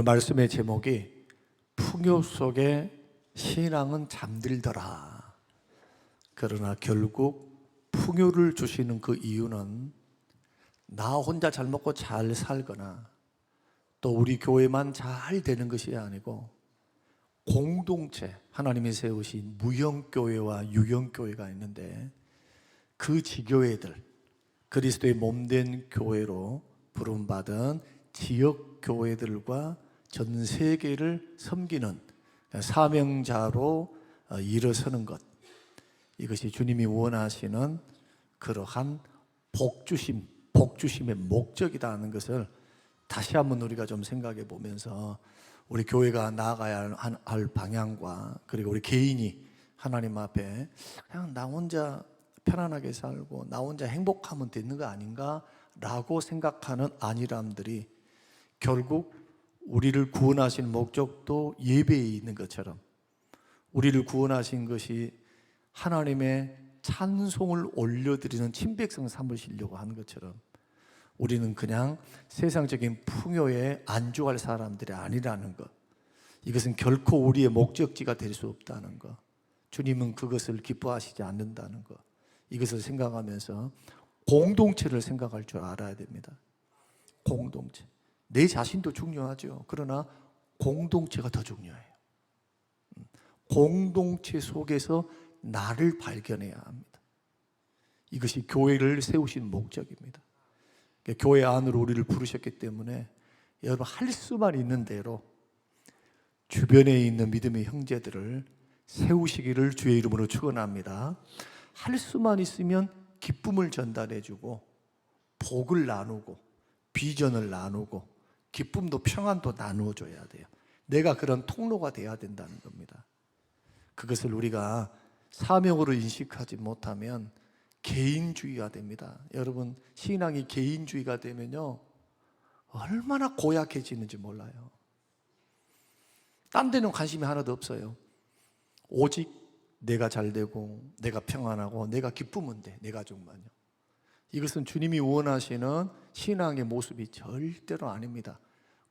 오늘 말씀의 제목이 풍요 속에 신앙은 잠들더라. 그러나 결국 풍요를 주시는 그 이유는 나 혼자 잘 먹고 잘 살거나 또 우리 교회만 잘 되는 것이 아니고 공동체, 하나님이 세우신 무형교회와 유형교회가 있는데 그 지교회들, 그리스도의 몸된 교회로 부름받은 지역교회들과 전 세계를 섬기는 사명자로 일어서는 것, 이것이 주님이 원하시는 그러한 복주심의 목적이라는 것을 다시 한번 우리가 좀 생각해 보면서 우리 교회가 나아가야 할 방향과 그리고 우리 개인이 하나님 앞에 그냥 나 혼자 편안하게 살고 나 혼자 행복하면 되는 거 아닌가 라고 생각하는 안일함들이 결국 우리를 구원하신 목적도 예배에 있는 것처럼 우리를 구원하신 것이 하나님의 찬송을 올려드리는 친백성 삼으시려고 하는 것처럼 우리는 그냥 세상적인 풍요에 안주할 사람들이 아니라는 것, 이것은 결코 우리의 목적지가 될 수 없다는 것, 주님은 그것을 기뻐하시지 않는다는 것, 이것을 생각하면서 공동체를 생각할 줄 알아야 됩니다. 공동체, 내 자신도 중요하죠. 그러나 공동체가 더 중요해요. 공동체 속에서 나를 발견해야 합니다. 이것이 교회를 세우신 목적입니다. 교회 안으로 우리를 부르셨기 때문에 여러분 할 수만 있는 대로 주변에 있는 믿음의 형제들을 세우시기를 주의 이름으로 축원합니다. 할 수만 있으면 기쁨을 전달해주고 복을 나누고 비전을 나누고 기쁨도 평안도 나누어줘야 돼요. 내가 그런 통로가 돼야 된다는 겁니다. 그것을 우리가 사명으로 인식하지 못하면 개인주의가 됩니다. 여러분, 신앙이 개인주의가 되면요 얼마나 고약해지는지 몰라요. 딴 데는 관심이 하나도 없어요. 오직 내가 잘되고 내가 평안하고 내가 기쁘면 돼, 내 가족만요. 이것은 주님이 원하시는 신앙의 모습이 절대로 아닙니다.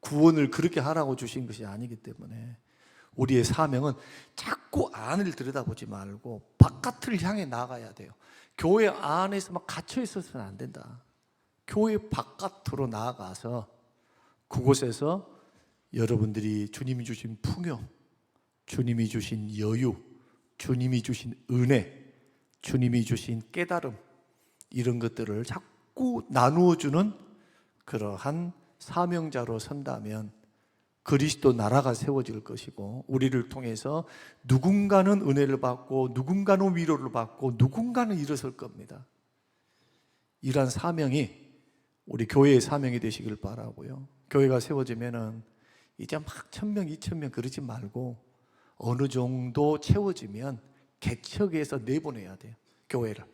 구원을 그렇게 하라고 주신 것이 아니기 때문에 우리의 사명은 자꾸 안을 들여다보지 말고 바깥을 향해 나가야 돼요. 교회 안에서만 갇혀 있어서는 안 된다. 교회 바깥으로 나아가서 그곳에서 여러분들이 주님이 주신 풍요, 주님이 주신 여유, 주님이 주신 은혜, 주님이 주신 깨달음, 이런 것들을 자꾸 나누어주는 그러한 사명자로 선다면 그리스도 나라가 세워질 것이고 우리를 통해서 누군가는 은혜를 받고 누군가는 위로를 받고 누군가는 일어설 겁니다. 이러한 사명이 우리 교회의 사명이 되시길 바라고요. 교회가 세워지면은 이제 막 1,000명, 2,000명 그러지 말고 어느 정도 채워지면 개척해서 내보내야 돼요, 교회를.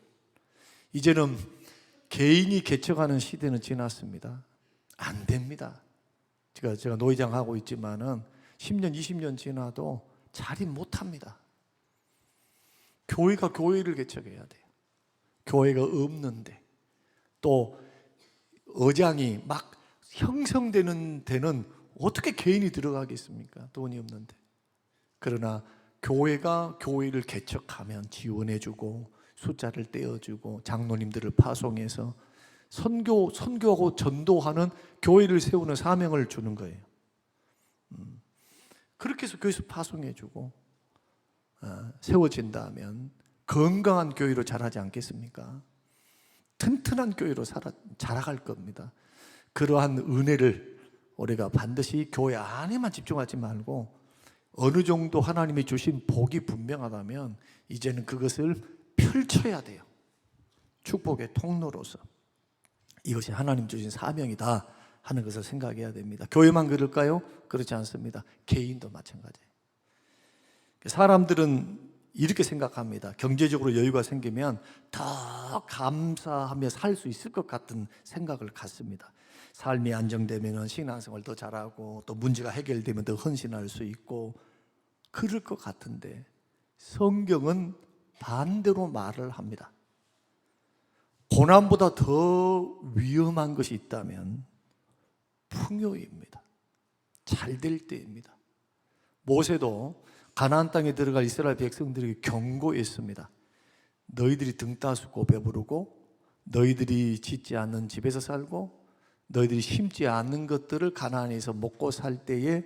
이제는 개인이 개척하는 시대는 지났습니다. 안 됩니다. 제가 노회장 하고 있지만은 10년, 20년 지나도 자리 못 합니다. 교회가 교회를 개척해야 돼요. 교회가 없는데 또 의장이 막 형성되는 데는 어떻게 개인이 들어가겠습니까? 돈이 없는데. 그러나 교회가 교회를 개척하면 지원해주고 숫자를 떼어주고 장로님들을 파송해서 선교하고 전도하는 교회를 세우는 사명을 주는 거예요. 그렇게 해서 교회에서 파송해주고 세워진다면 건강한 교회로 자라지 않겠습니까? 튼튼한 교회로 자라갈 겁니다. 그러한 은혜를 우리가 반드시 교회 안에만 집중하지 말고 어느 정도 하나님이 주신 복이 분명하다면 이제는 그것을 펼쳐야 돼요. 축복의 통로로서. 이것이 하나님 주신 사명이다 하는 것을 생각해야 됩니다. 교회만 그럴까요? 그렇지 않습니다. 개인도 마찬가지예요. 사람들은 이렇게 생각합니다. 경제적으로 여유가 생기면 더 감사하며 살 수 있을 것 같은 생각을 갖습니다. 삶이 안정되면 신앙생활 더 잘하고 또 문제가 해결되면 더 헌신할 수 있고 그럴 것 같은데 성경은 반대로 말을 합니다. 고난보다 더 위험한 것이 있다면 풍요입니다. 잘 될 때입니다. 모세도 가나안 땅에 들어갈 이스라엘 백성들에게 경고했습니다. 너희들이 등 따수고 배부르고 너희들이 짓지 않는 집에서 살고 너희들이 심지 않는 것들을 가나안에서 먹고 살 때에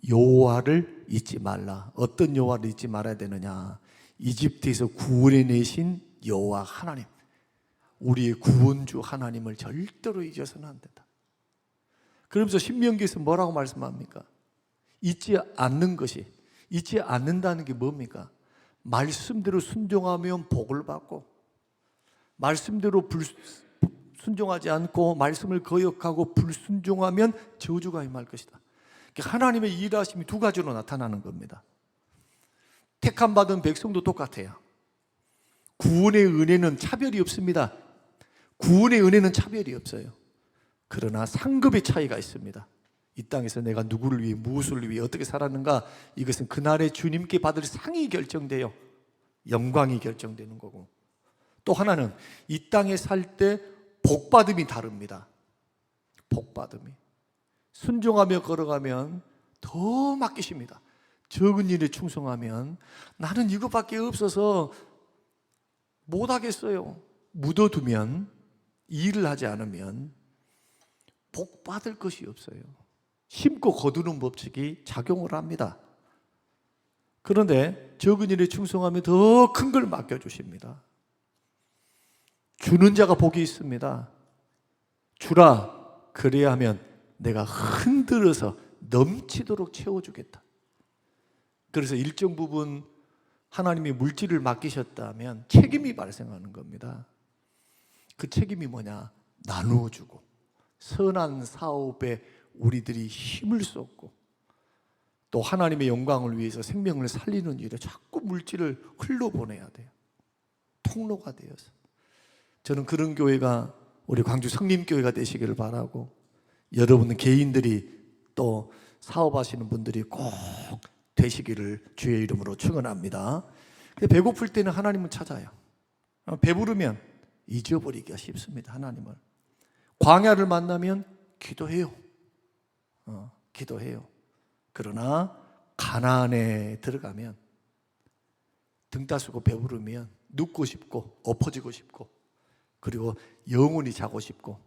여호와를 잊지 말라. 어떤 여호와를 잊지 말아야 되느냐? 이집트에서 구원해 내신 여호와 하나님, 우리의 구원주 하나님을 절대로 잊어서는 안 된다. 그러면서 신명기에서 뭐라고 말씀합니까? 잊지 않는 것이, 잊지 않는다는 게 뭡니까? 말씀대로 순종하면 복을 받고, 말씀대로 순종하지 않고 말씀을 거역하고 불순종하면 저주가 임할 것이다. 하나님의 일하심이 두 가지로 나타나는 겁니다. 택함 받은 백성도 똑같아요. 구원의 은혜는 차별이 없습니다. 구원의 은혜는 차별이 없어요. 그러나 상급의 차이가 있습니다. 이 땅에서 내가 누구를 위해, 무엇을 위해 어떻게 살았는가, 이것은 그날의 주님께 받을 상이 결정돼요. 영광이 결정되는 거고, 또 하나는 이 땅에 살 때 복받음이 다릅니다. 복받음이, 순종하며 걸어가면 더 맡기십니다. 적은 일에 충성하면 나는 이것밖에 없어서 못하겠어요. 묻어두면, 일을 하지 않으면 복받을 것이 없어요. 심고 거두는 법칙이 작용을 합니다. 그런데 적은 일에 충성하면 더 큰 걸 맡겨주십니다. 주는 자가 복이 있습니다. 주라, 그래야 하면 내가 흔들어서 넘치도록 채워주겠다. 그래서 일정 부분 하나님이 물질을 맡기셨다면 책임이 발생하는 겁니다. 그 책임이 뭐냐? 나누어주고, 선한 사업에 우리들이 힘을 쏟고, 또 하나님의 영광을 위해서 생명을 살리는 일에 자꾸 물질을 흘러보내야 돼요. 통로가 되어서. 저는 그런 교회가 우리 광주 성림교회가 되시기를 바라고, 여러분 개인들이 또 사업하시는 분들이 꼭 되시기를 주의 이름으로 축원합니다. 배고플 때는 하나님을 찾아요. 배부르면 잊어버리기가 쉽습니다. 하나님을. 광야를 만나면 기도해요. 기도해요. 그러나 가나안에 들어가면 등 따스고 배부르면 눕고 싶고 엎어지고 싶고, 그리고 영원히 자고 싶고,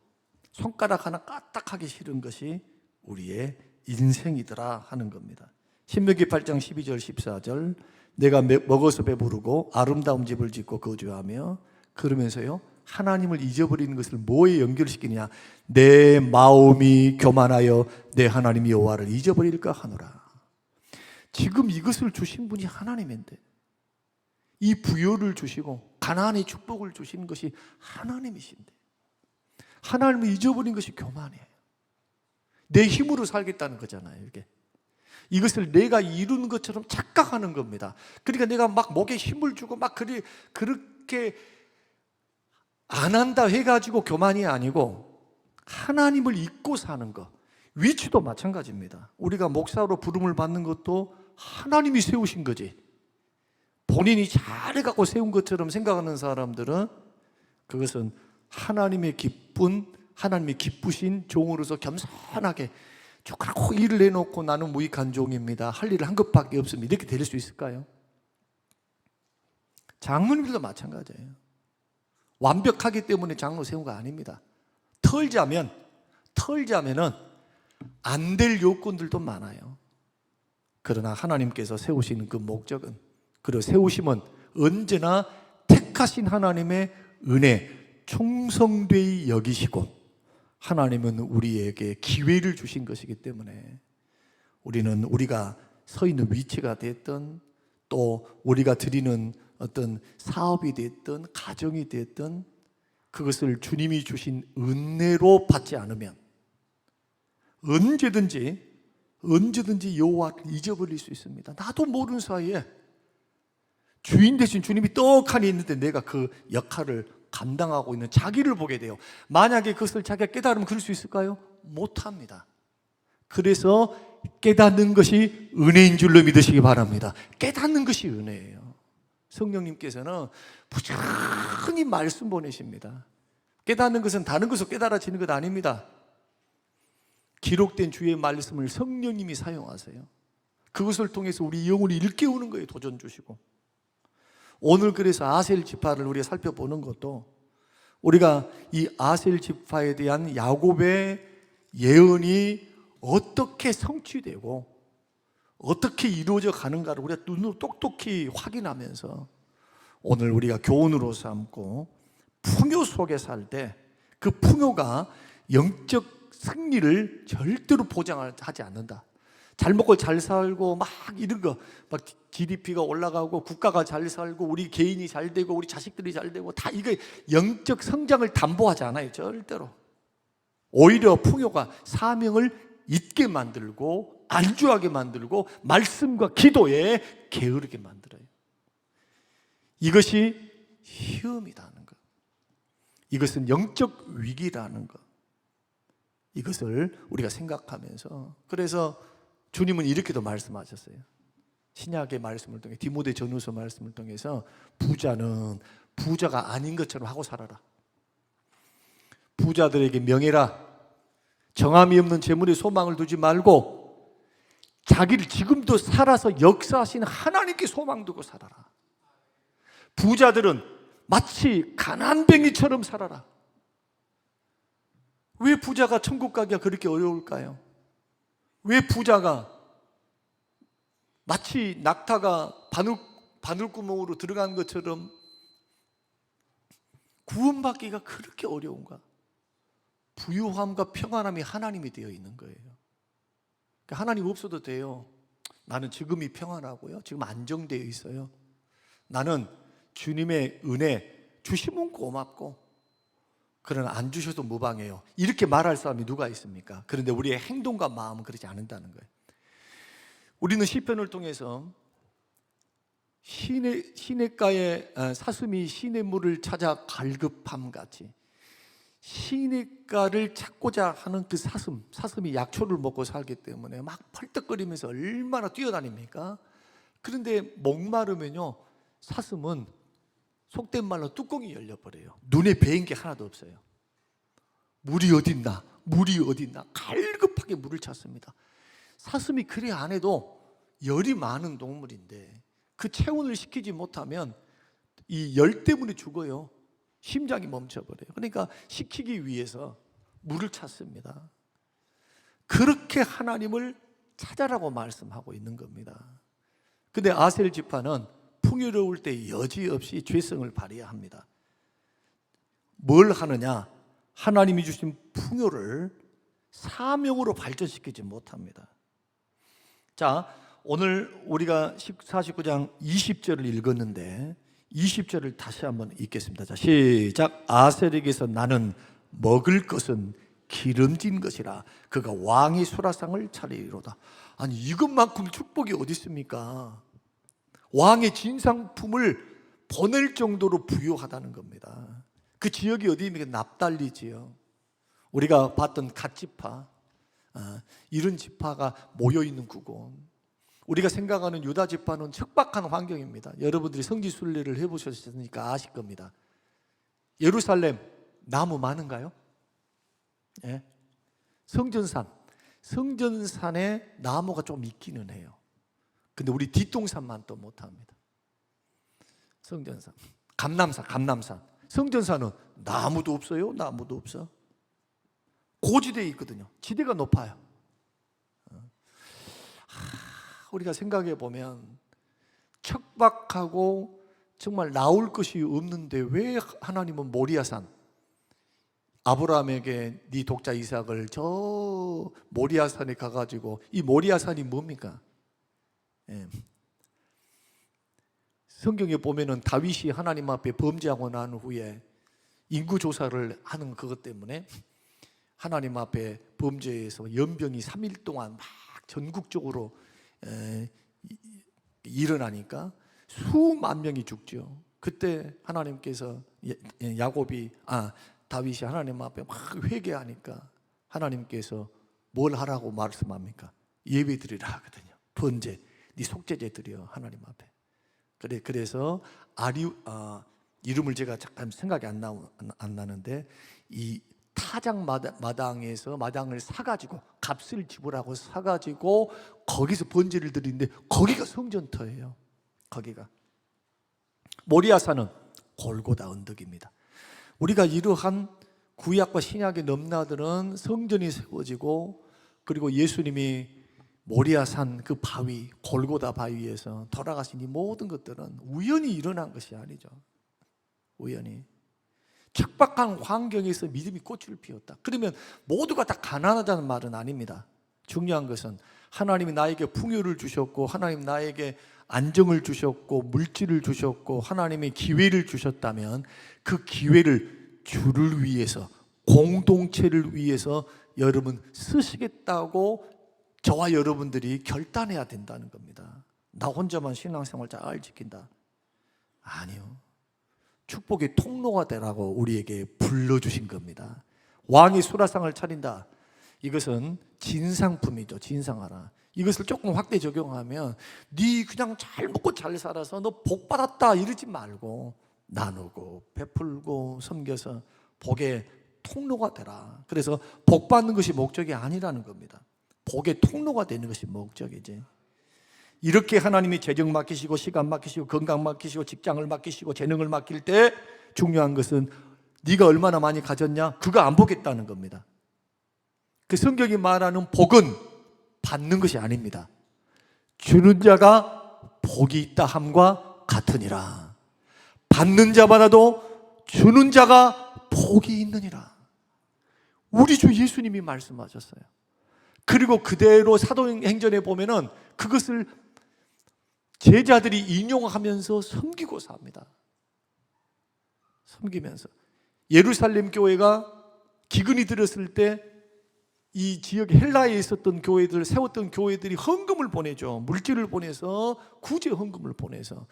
손가락 하나 까딱하기 싫은 것이 우리의 인생이더라 하는 겁니다. 신명기 8장 12절 14절, 내가 먹어서 배부르고 아름다운 집을 짓고 거주하며, 그러면서요 하나님을 잊어버리는 것을 뭐에 연결시키냐? 내 마음이 교만하여 내 하나님 여호와를 잊어버릴까 하노라. 지금 이것을 주신 분이 하나님인데, 이 부여를 주시고 가나안의 축복을 주시는 것이 하나님이신데, 하나님을 잊어버린 것이 교만이에요. 내 힘으로 살겠다는 거잖아요. 이게 이것을 내가 이루는 것처럼 착각하는 겁니다. 그러니까 내가 막 목에 힘을 주고 막 그렇게 안 한다 해가지고 교만이 아니고, 하나님을 잊고 사는 것. 위치도 마찬가지입니다. 우리가 목사로 부름을 받는 것도 하나님이 세우신 거지, 본인이 잘해갖고 세운 것처럼 생각하는 사람들은 그것은 하나님이 기쁘신 종으로서 겸손하게 조그랗고 일을 해놓고 나는 무익한 종입니다, 할 일을 한 것밖에 없습니다, 이렇게 될 수 있을까요? 장로님들도 마찬가지예요. 완벽하기 때문에 장로 세운 거 아닙니다. 털자면은 안 될 요건들도 많아요. 그러나 하나님께서 세우시는 그 목적은, 그리고 세우심은 언제나 택하신 하나님의 은혜, 충성되이 여기시고, 하나님은 우리에게 기회를 주신 것이기 때문에, 우리는 우리가 서 있는 위치가 됐든, 또 우리가 드리는 어떤 사업이 됐든 가정이 됐든, 그것을 주님이 주신 은혜로 받지 않으면 언제든지 여호와를 잊어버릴 수 있습니다. 나도 모르는 사이에 주인 대신 주님이 떡하니 있는데 내가 그 역할을 감당하고 있는 자기를 보게 돼요. 만약에 그것을 자기가 깨달으면 그럴 수 있을까요? 못합니다. 그래서 깨닫는 것이 은혜인 줄로 믿으시기 바랍니다. 깨닫는 것이 은혜예요. 성령님께서는 부지런히 말씀 보내십니다. 깨닫는 것은 다른 것으로 깨달아지는 것 아닙니다. 기록된 주의 말씀을 성령님이 사용하세요. 그것을 통해서 우리 영혼이 일깨우는 거예요. 도전 주시고. 오늘 그래서 아셀 지파를 우리가 살펴보는 것도 우리가 이 아셀 지파에 대한 야곱의 예언이 어떻게 성취되고 어떻게 이루어져 가는가를 우리가 눈으로 똑똑히 확인하면서 오늘 우리가 교훈으로 삼고 풍요 속에 살 때 그 풍요가 영적 승리를 절대로 보장하지 않는다. 잘 먹고 잘 살고 막 이런 거, 막 GDP가 올라가고 국가가 잘 살고 우리 개인이 잘 되고 우리 자식들이 잘 되고 다 이거 영적 성장을 담보하지 않아요. 절대로. 오히려 풍요가 사명을 잊게 만들고 안주하게 만들고 말씀과 기도에 게으르게 만들어요. 이것이 시험이라는 것, 이것은 영적 위기라는 것, 이것을 우리가 생각하면서, 그래서 주님은 이렇게도 말씀하셨어요. 신약의 말씀을 통해, 디모데 전후서 말씀을 통해서 부자는 부자가 아닌 것처럼 하고 살아라. 부자들에게 명예라, 정함이 없는 재물에 소망을 두지 말고 자기를 지금도 살아서 역사하시는 하나님께 소망 두고 살아라. 부자들은 마치 가난뱅이처럼 살아라. 왜 부자가 천국 가기가 그렇게 어려울까요? 왜 부자가 마치 낙타가 바늘구멍으로 들어간 것처럼 구원받기가 그렇게 어려운가? 부유함과 평안함이 하나님이 되어 있는 거예요. 그러니까 하나님 없어도 돼요. 나는 지금이 평안하고요, 지금 안정되어 있어요. 나는 주님의 은혜 주시면 고맙고 그러나 안 주셔도 무방해요. 이렇게 말할 사람이 누가 있습니까? 그런데 우리의 행동과 마음은 그렇지 않는다는 거예요. 우리는 시편을 통해서 시냇가에 사슴이 시냇물을 찾아 갈급함 같이 시냇가를 찾고자 하는 그 사슴이 약초를 먹고 살기 때문에 막 펄떡거리면서 얼마나 뛰어다닙니까? 그런데 목마르면요, 사슴은 속된 말로 뚜껑이 열려버려요. 눈에 배인 게 하나도 없어요. 물이 어딨나? 물이 어딨나? 갈급하게 물을 찾습니다. 사슴이 그래 안 해도 열이 많은 동물인데 그 체온을 식히지 못하면 이 열 때문에 죽어요. 심장이 멈춰버려요. 그러니까 식히기 위해서 물을 찾습니다. 그렇게 하나님을 찾아라고 말씀하고 있는 겁니다. 근데 아셀 지파는 풍요로울 때 여지없이 죄성을 발휘해야 합니다. 뭘 하느냐? 하나님이 주신 풍요를 사명으로 발전시키지 못합니다. 자, 오늘 우리가 49장 20절을 읽었는데 20절을 다시 한번 읽겠습니다. 자, 시작. 아셀에게서 나는 먹을 것은 기름진 것이라 그가 왕의 수라상을 차리리로다. 아니, 이것만큼 축복이 어디 있습니까? 왕의 진상품을 보낼 정도로 부유하다는 겁니다. 그 지역이 어디입니까? 납달리 지역. 우리가 봤던 갓지파, 이런 지파가 모여있는 그곳. 우리가 생각하는 유다 지파는 척박한 환경입니다. 여러분들이 성지 순례를 해보셨으니까 아실 겁니다. 예루살렘 나무 많은가요? 예? 성전산에 나무가 좀 있기는 해요. 근데 우리 뒷동산만 또 못합니다. 성전산, 감남산. 성전산은 나무도 없어요. 나무도 없어. 고지대에 있거든요. 지대가 높아요. 우리가 생각해 보면 척박하고 정말 나올 것이 없는데 왜 하나님은 모리아산, 아브라함에게 네 독자 이삭을 저 모리아산에 가가지고, 이 모리아산이 뭡니까? 성경에 보면은 다윗이 하나님 앞에 범죄하고 난 후에 인구조사를 하는 그것 때문에 하나님 앞에 범죄해서 연병이 3일 동안 막 전국적으로 일어나니까 수만 명이 죽죠. 그때 하나님께서 다윗이 하나님 앞에 막 회개하니까 하나님께서 뭘 하라고 말씀합니까? 예배 드리라 하거든요. 번제, 네 속죄제 드려 하나님 앞에. 그래서 이름을 제가 잠깐 생각이 안 나는데 이 타작 마당에서 마당을 사가지고 값을 지불하고 사가지고 거기서 번제를 드리는데 거기가 성전터예요. 거기가 모리아산은 골고다 언덕입니다. 우리가 이러한 구약과 신약의 넘나드는 성전이 세워지고, 그리고 예수님이 모리아산 그 바위, 골고다 바위에서 돌아가신 이 모든 것들은 우연히 일어난 것이 아니죠. 우연히 척박한 환경에서 믿음이 꽃을 피웠다. 그러면 모두가 다 가난하다는 말은 아닙니다. 중요한 것은 하나님이 나에게 풍요를 주셨고, 하나님 나에게 안정을 주셨고, 물질을 주셨고, 하나님이 기회를 주셨다면 그 기회를 주를 위해서, 공동체를 위해서 여러분 쓰시겠다고 저와 여러분들이 결단해야 된다는 겁니다. 나 혼자만 신앙생활 잘 지킨다. 아니요. 축복의 통로가 되라고 우리에게 불러주신 겁니다. 왕이 수라상을 차린다. 이것은 진상품이죠. 진상하라. 이것을 조금 확대 적용하면 네 그냥 잘 먹고 잘 살아서 너 복 받았다 이러지 말고 나누고 베풀고 섬겨서 복의 통로가 되라. 그래서 복 받는 것이 목적이 아니라는 겁니다. 복의 통로가 되는 것이 목적이지. 이렇게 하나님이 재정 맡기시고 시간 맡기시고 건강 맡기시고 직장을 맡기시고 재능을 맡길 때 중요한 것은 네가 얼마나 많이 가졌냐? 그거 안 보겠다는 겁니다. 그 성경이 말하는 복은 받는 것이 아닙니다. 주는 자가 복이 있다 함과 같으니라. 받는 자마다도 주는 자가 복이 있느니라. 우리 주 예수님이 말씀하셨어요. 그리고 그대로 사도행전에 보면은 그것을 제자들이 인용하면서 섬기고 삽니다. 섬기면서 예루살렘 교회가 기근이 들었을 때 이 지역 헬라에 있었던 교회들, 세웠던 교회들이 헌금을 보내죠. 물질을 보내서, 구제 헌금을 보내서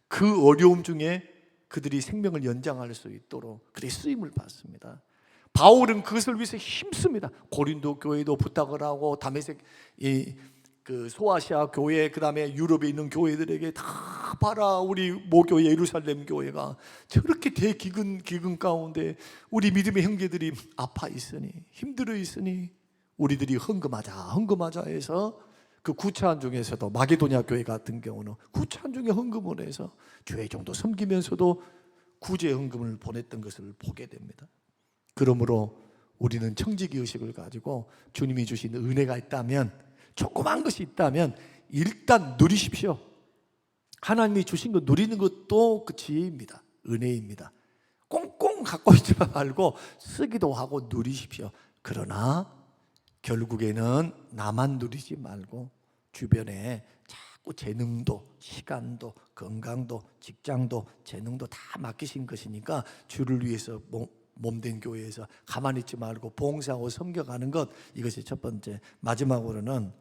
그 어려움 중에 그들이 생명을 연장할 수 있도록 그들이 쓰임을 받습니다. 바울은 그것을 위해서 힘씁니다. 고린도 교회도 부탁을 하고 다메섹 그 소아시아 교회, 그 다음에 유럽에 있는 교회들에게 다 봐라, 우리 모교 예루살렘 교회가 저렇게 대기근 가운데 우리 믿음의 형제들이 아파 있으니, 힘들어 있으니 우리들이 헌금하자 해서 그 구차한 중에서도 마게도냐 교회 같은 경우는 구차한 중에 헌금을 해서 교회 정도 섬기면서도 구제 헌금을 보냈던 것을 보게 됩니다. 그러므로 우리는 청지기 의식을 가지고 주님이 주신 은혜가 있다면, 조그만 것이 있다면 일단 누리십시오. 하나님이 주신 거 누리는 것도 그 지혜입니다. 은혜입니다. 꽁꽁 갖고 있지 말고 쓰기도 하고 누리십시오. 그러나 결국에는 나만 누리지 말고 주변에 자꾸 재능도, 시간도, 건강도, 직장도, 재능도 다 맡기신 것이니까 주를 위해서 몸된 교회에서 가만히 있지 말고 봉사하고 섬겨가는 것, 이것이 첫 번째. 마지막으로는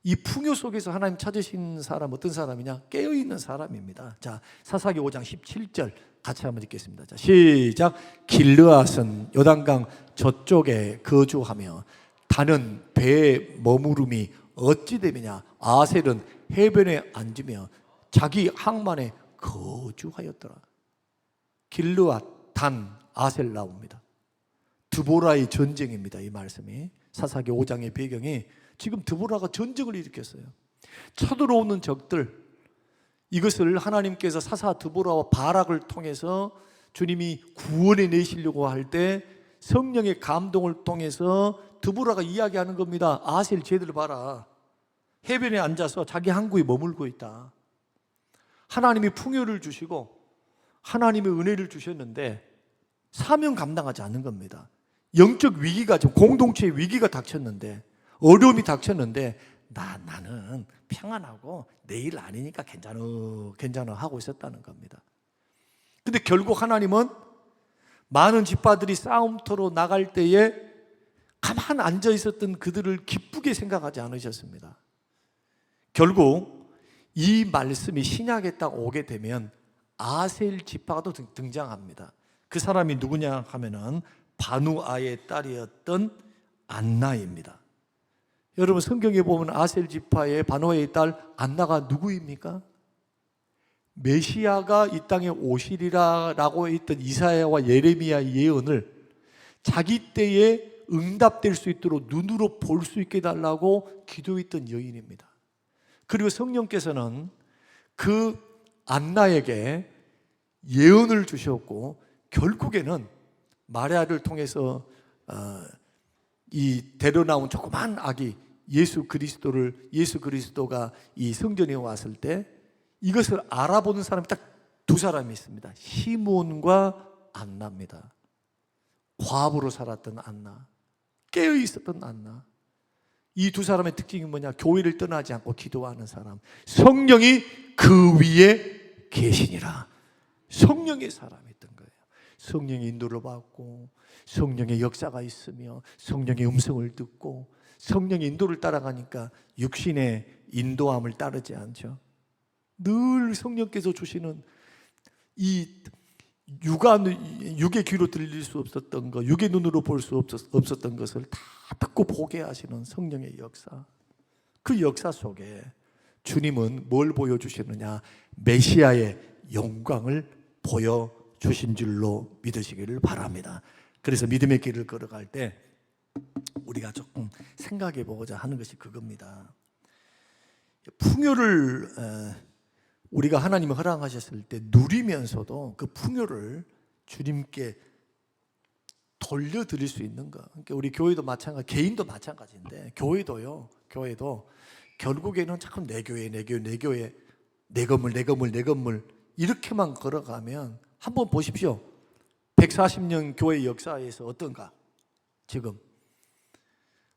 이 풍요 속에서 하나님 찾으신 사람 어떤 사람이냐? 깨어있는 사람입니다. 자, 사사기 5장 17절 같이 한번 읽겠습니다. 자, 시작. 길르앗은 요단강 저쪽에 거주하며 다는 배에 머무름이 어찌 됨이냐? 아셀은 해변에 앉으며 자기 항만에 거주하였더라. 길르앗, 단, 아셀 나옵니다. 드보라의 전쟁입니다. 이 말씀이 사사기 5장의 배경이 지금 드보라가 전쟁을 일으켰어요. 쳐들어오는 적들, 이것을 하나님께서 사사 드보라와 바락을 통해서 주님이 구원해 내시려고 할 때 성령의 감동을 통해서 드보라가 이야기하는 겁니다. 아셀 쟤들 봐라, 해변에 앉아서 자기 항구에 머물고 있다. 하나님이 풍요를 주시고 하나님의 은혜를 주셨는데 사명 감당하지 않는 겁니다. 영적 위기가, 공동체의 위기가 닥쳤는데, 어려움이 닥쳤는데 나는 평안하고 내일 아니니까 괜찮아 하고 있었다는 겁니다. 근데 결국 하나님은 많은 집파들이 싸움터로 나갈 때에 가만 앉아 있었던 그들을 기쁘게 생각하지 않으셨습니다. 결국 이 말씀이 신약에 딱 오게 되면 아셀 지파가 또 등장합니다. 그 사람이 누구냐 하면은 바누아의 딸이었던 안나입니다. 여러분, 성경에 보면 아셀 지파의 바누아의 딸 안나가 누구입니까? 메시아가 이 땅에 오시리라라고 했던 이사야와 예레미야 예언을 자기 때에 응답될 수 있도록 눈으로 볼 수 있게 해달라고 기도했던 여인입니다. 그리고 성령께서는 그 안나에게 예언을 주셨고 결국에는 마리아를 통해서 이 데려 나온 조그만 아기 예수 그리스도가 이 성전에 왔을 때 이것을 알아보는 사람이 딱 두 사람이 있습니다. 시몬과 안나입니다. 과부로 살았던 안나, 깨어 있었던 안나. 이 두 사람의 특징이 뭐냐? 교회를 떠나지 않고 기도하는 사람. 성령이 그 위에 계시니라. 성령의 사람이었던 거예요. 성령의 인도를 받고 성령의 역사가 있으며 성령의 음성을 듣고 성령의 인도를 따라가니까 육신의 인도함을 따르지 않죠. 늘 성령께서 주시는 이 육의 귀로 들릴 수 없었던 것, 육의 눈으로 볼 수 없었던 것을 다 듣고 보게 하시는 성령의 역사. 그 역사 속에 주님은 뭘 보여주시느냐? 메시아의 영광을 보여주신 줄로 믿으시기를 바랍니다. 그래서 믿음의 길을 걸어갈 때 우리가 조금 생각해 보고자 하는 것이 그겁니다. 풍요를 우리가 하나님이 허락하셨을 때 누리면서도 그 풍요를 주님께 돌려드릴 수 있는 것. 그러니까 우리 교회도 마찬가지, 개인도 마찬가지인데 교회도 결국에는 자꾸 내 교회, 내 건물 이렇게만 걸어가면 한번 보십시오. 140년 교회 역사에서 어떤가? 지금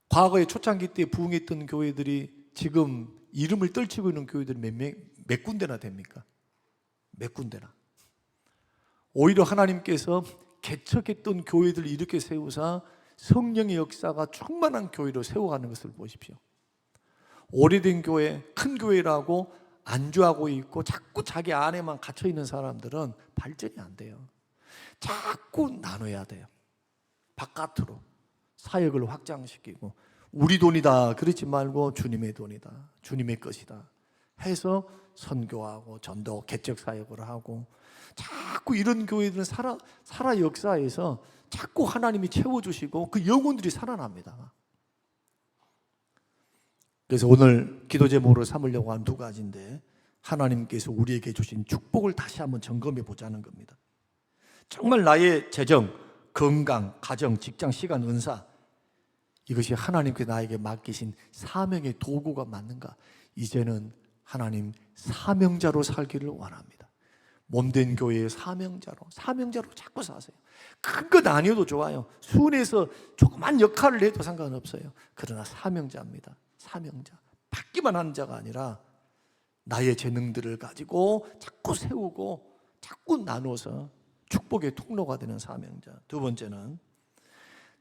과거에 초창기 때 부흥했던 교회들이 지금 이름을 떨치고 있는 교회들이 몇 군데나 됩니까? 몇 군데나. 오히려 하나님께서 개척했던 교회들을 이렇게 세우사 성령의 역사가 충만한 교회로 세워가는 것을 보십시오. 오래된 교회, 큰 교회라고 안주하고 있고 자꾸 자기 안에만 갇혀 있는 사람들은 발전이 안 돼요. 자꾸 나눠야 돼요. 바깥으로 사역을 확장시키고 우리 돈이다 그러지 말고 주님의 돈이다, 주님의 것이다 해서 선교하고 전도, 개척 사역을 하고 자꾸 이런 교회들은 살아 역사에서 자꾸 하나님이 채워주시고 그 영혼들이 살아납니다. 그래서 오늘 기도 제목으로 삼으려고 한 두 가지인데 하나님께서 우리에게 주신 축복을 다시 한번 점검해 보자는 겁니다. 정말 나의 재정, 건강, 가정, 직장, 시간, 은사 이것이 하나님께 나에게 맡기신 사명의 도구가 맞는가? 이제는 하나님 사명자로 살기를 원합니다. 몸된 교회의 사명자로 자꾸 사세요. 큰 것 아니어도 좋아요. 순에서 조그만 역할을 해도 상관없어요. 그러나 사명자입니다. 사명자. 받기만 하는 자가 아니라 나의 재능들을 가지고 자꾸 세우고 자꾸 나눠서 축복의 통로가 되는 사명자. 두 번째는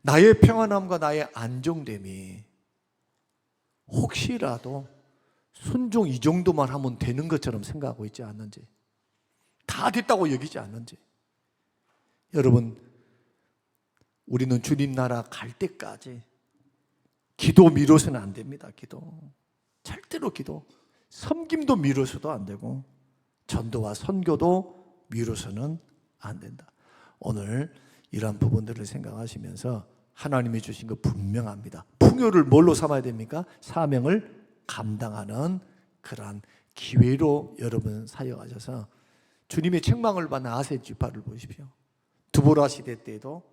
나의 평안함과 나의 안정됨이 혹시라도 순종 이 정도만 하면 되는 것처럼 생각하고 있지 않는지, 다 됐다고 여기지 않는지. 여러분, 우리는 주님 나라 갈 때까지 기도 미뤄서는 안 됩니다. 절대로 섬김도 미뤄서도 안 되고 전도와 선교도 미뤄서는 안 된다. 오늘 이러한 부분들을 생각하시면서 하나님이 주신 거 분명합니다. 풍요를 뭘로 삼아야 됩니까? 사명을 감당하는 그러한 기회로 여러분 사역하셔서 주님의 책망을 받는 아세 지파를 보십시오. 두보라 시대 때도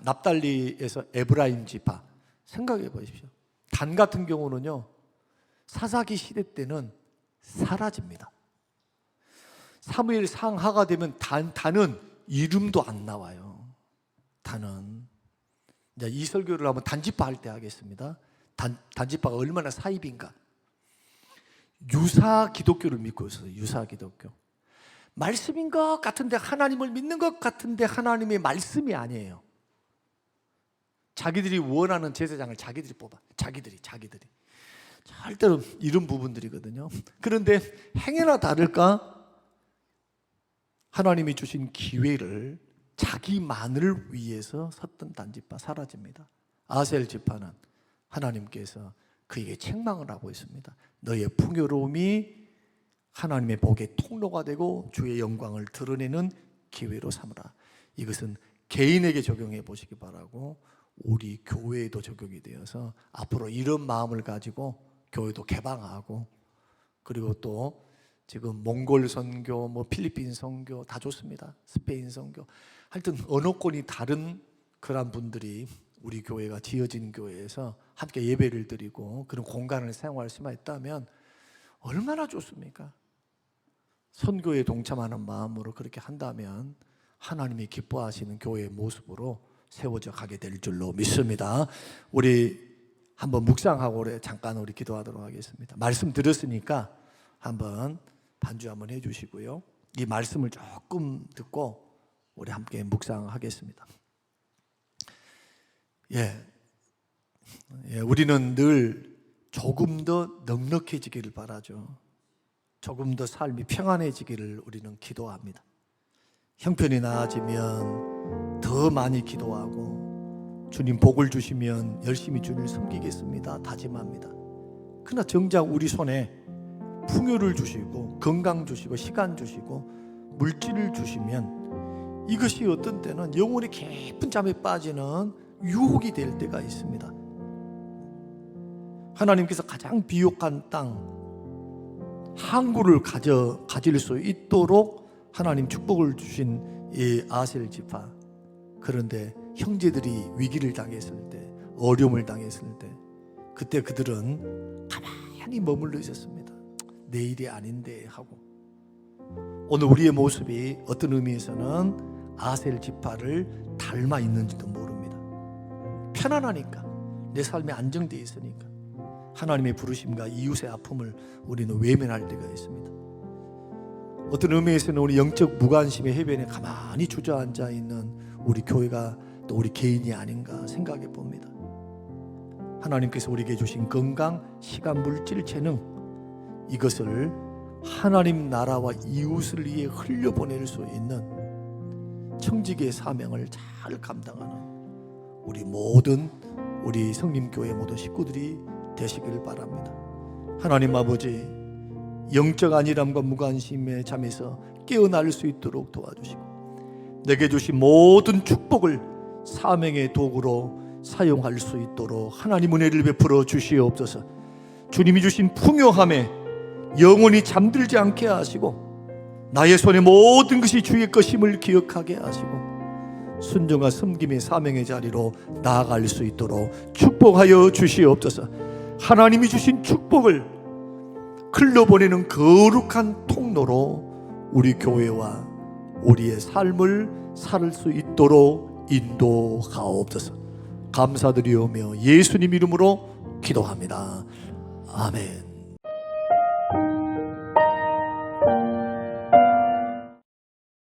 납달리에서 에브라임 지파 생각해 보십시오. 단 같은 경우는요 사사기 시대 때는 사라집니다. 사무엘 상하가 되면 단은 이름도 안 나와요. 단은 이제 이 설교를 한번 단지파 할 때 하겠습니다. 단지파가 얼마나 사입인가. 유사 기독교를 믿고 있어요. 유사 기독교. 말씀인 것 같은데 하나님을 믿는 것 같은데 하나님의 말씀이 아니에요. 자기들이 원하는 제사장을 자기들이 뽑아. 자기들이 절대로 이런 부분들이거든요. 그런데 행여나 다를까 하나님이 주신 기회를 자기만을 위해서 섰던 단지파 사라집니다. 아셀 지파는 하나님께서 그에게 책망을 하고 있습니다. 너의 풍요로움이 하나님의 복의 통로가 되고 주의 영광을 드러내는 기회로 삼으라. 이것은 개인에게 적용해 보시기 바라고 우리 교회에도 적용이 되어서 앞으로 이런 마음을 가지고 교회도 개방하고, 그리고 또 지금 몽골 선교, 뭐 필리핀 선교 다 좋습니다. 스페인 선교, 하여튼 언어권이 다른 그런 분들이 우리 교회가 지어진 교회에서 함께 예배를 드리고 그런 공간을 사용할 수만 있다면 얼마나 좋습니까? 선교에 동참하는 마음으로 그렇게 한다면 하나님이 기뻐하시는 교회의 모습으로 세워져 가게 될 줄로 믿습니다. 우리 한번 묵상하고 잠깐 우리 기도하도록 하겠습니다. 말씀 들었으니까 한번 반주 한번 해주시고요. 이 말씀을 조금 듣고 우리 함께 묵상하겠습니다. 우리는 늘 조금 더 넉넉해지기를 바라죠. 조금 더 삶이 평안해지기를 우리는 기도합니다. 형편이 나아지면 더 많이 기도하고 주님 복을 주시면 열심히 주님을 섬기겠습니다 다짐합니다. 그러나 정작 우리 손에 풍요를 주시고 건강 주시고 시간 주시고 물질을 주시면 이것이 어떤 때는 영혼이 깊은 잠에 빠지는 유혹이 될 때가 있습니다. 하나님께서 가장 비옥한 땅 항구를 가질 수 있도록 하나님 축복을 주신 이 아셀 지파, 그런데 형제들이 위기를 당했을 때, 어려움을 당했을 때, 그때 그들은 가만히 머물러 있었습니다. 내 일이 아닌데 하고. 오늘 우리의 모습이 어떤 의미에서는 아셀 지파를 닮아 있는지도 모릅니다. 편안하니까, 내 삶이 안정되어 있으니까 하나님의 부르심과 이웃의 아픔을 우리는 외면할 때가 있습니다. 어떤 의미에서는 우리 영적 무관심의 해변에 가만히 주저앉아 있는 우리 교회가 또 우리 개인이 아닌가 생각해 봅니다. 하나님께서 우리에게 주신 건강, 시간, 물질, 재능, 이것을 하나님 나라와 이웃을 위해 흘려보낼 수 있는 청지기의 사명을 잘 감당하는 우리 모든 우리 성림교회 모든 식구들이 되시길 바랍니다. 하나님 아버지, 영적 안일함과 무관심의 잠에서 깨어날 수 있도록 도와주시고 내게 주신 모든 축복을 사명의 도구로 사용할 수 있도록 하나님 은혜를 베풀어 주시옵소서. 주님이 주신 풍요함에 영원히 잠들지 않게 하시고 나의 손에 모든 것이 주의 것임을 기억하게 하시고 순종과 섬김의 사명의 자리로 나아갈 수 있도록 축복하여 주시옵소서. 하나님이 주신 축복을 흘러보내는 거룩한 통로로 우리 교회와 우리의 삶을 살 수 있도록 인도하옵소서. 감사드리오며 예수님 이름으로 기도합니다. 아멘.